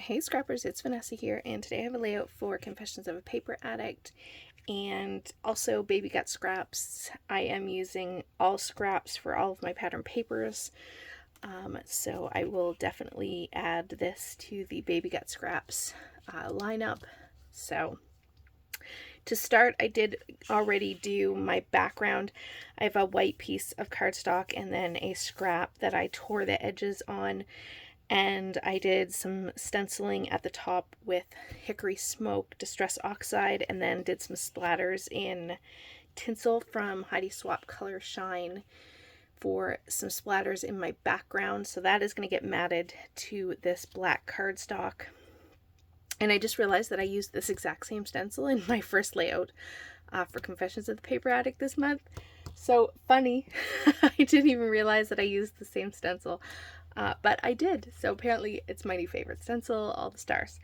Hey Scrappers, it's Vanessa here, and today I have a layout for Confessions of a Paper Addict and also Baby Got Scraps. I am using all scraps for all of my pattern papers, so I will definitely add this to the Baby Got Scraps lineup. So to start, I did already do my background. I have a white piece of cardstock and then a scrap that I tore the edges on, and I did some stenciling at the top with Hickory Smoke Distress Oxide, and then did some splatters in tinsel from Heidi Swap Color Shine for some splatters in my background. So that is going to get matted to this black cardstock. And I just realized that I used this exact same stencil in my first layout for Confessions of the Paper Addict this month. So funny. I didn't even realize that I used the same stencil. But I did. So apparently it's my new favorite stencil, all the stars.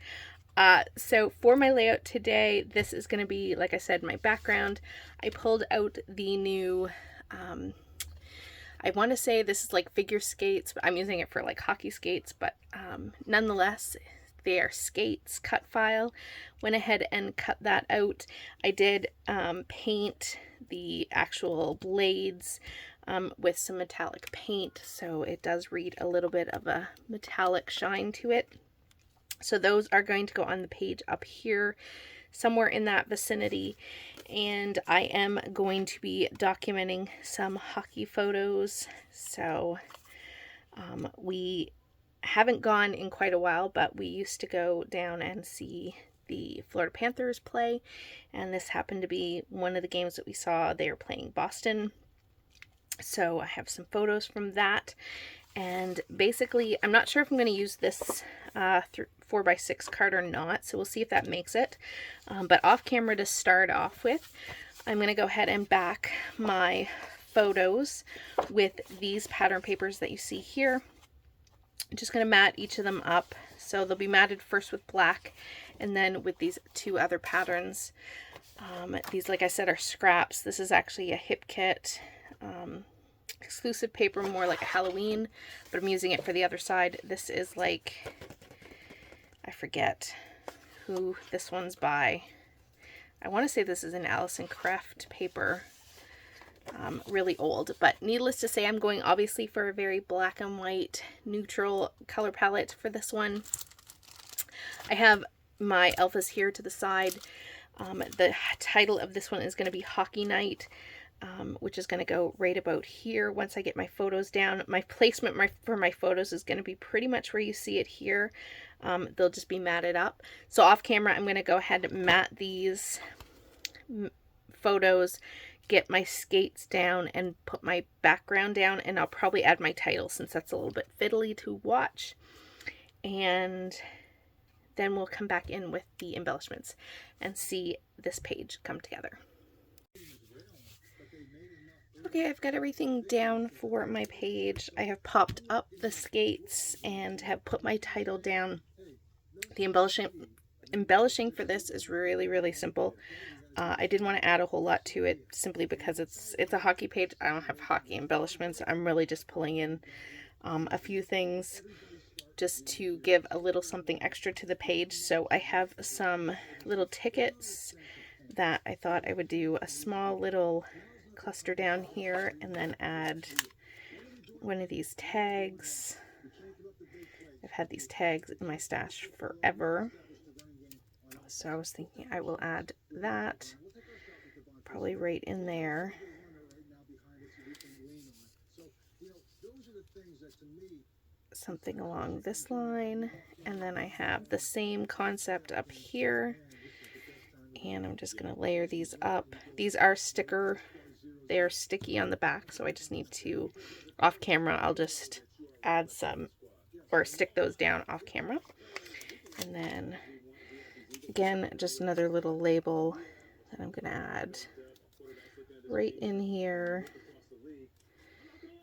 So for my layout today, this is going to be, like I said, my background. I pulled out the new, I want to say this is like figure skates, but I'm using it for like hockey skates, but nonetheless, they are skates cut file. Went ahead and cut that out. I did paint the actual blades with some metallic paint, so it does read a little bit of a metallic shine to it. So those are going to go on the page up here, somewhere in that vicinity, and I am going to be documenting some hockey photos. So we haven't gone in quite a while, but we used to go down and see the Florida Panthers play, and this happened to be one of the games that we saw. They were playing Boston. So I have some photos from that, and basically I'm not sure if I'm going to use this 4x6 card or not, so we'll see if that makes it. But off camera, to start off with, I'm going to go ahead and back my photos with these pattern papers that you see here. I'm just going to mat each of them up, so they'll be matted first with black and then with these two other patterns. These, like I said, are scraps. This is actually a hip kit. Exclusive paper, more like a Halloween, but I'm using it for the other side. This is like, I forget who this one's by. I want to say this is an Allison Creft paper. Really old, but needless to say, I'm going obviously for a very black and white neutral color palette for this one. I have my alphas here to the side. The title of this one is going to be Hockey Night, which is going to go right about here once I get my photos down. My placement for my photos is going to be pretty much where you see it here. They'll just be matted up. So off camera, I'm going to go ahead and mat these photos, get my skates down, and put my background down, and I'll probably add my title since that's a little bit fiddly to watch. And then we'll come back in with the embellishments and see this page come together. Okay, I've got everything down for my page. I have popped up the skates and have put my title down. The embellishing for this is really, really simple. I didn't want to add a whole lot to it simply because it's a hockey page. I don't have hockey embellishments. I'm really just pulling in a few things just to give a little something extra to the page. So I have some little tickets that I thought I would do a small little cluster down here, and then add one of these tags. I've had these tags in my stash forever, so I was thinking I will add that probably right in there. Something along this line, and then I have the same concept up here, and I'm just going to layer these up. These are sticker. They're sticky on the back, so I just need to, off camera, I'll just add some, or stick those down off camera. And then, again, just another little label that I'm going to add right in here.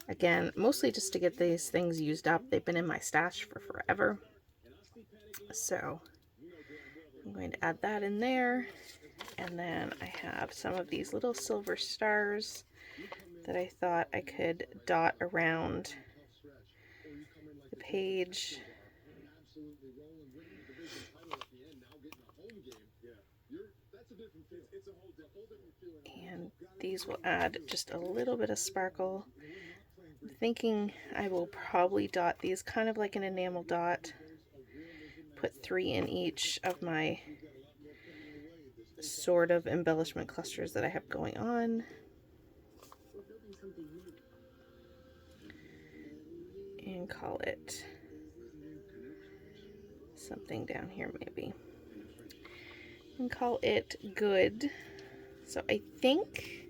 Again, mostly just to get these things used up. They've been in my stash for forever. So I'm going to add that in there. And then I have some of these little silver stars that I thought I could dot around the page. And these will add just a little bit of sparkle. I'm thinking I will probably dot these kind of like an enamel dot. Put 3 in each of my sort of embellishment clusters that I have going on. And call it something down here maybe. And call it good. So I think,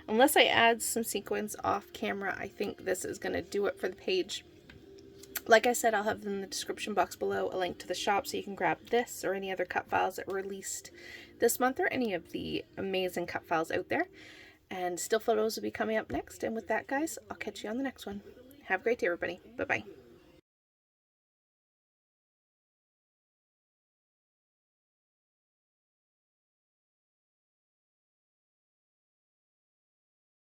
unless I add some sequins off camera, I think this is going to do it for the page. Like I said, I'll have in the description box below a link to the shop so you can grab this or any other cut files that were released this month or any of the amazing cut files out there. And still photos will be coming up next. And with that, guys, I'll catch you on the next one. Have a great day, everybody. Bye-bye.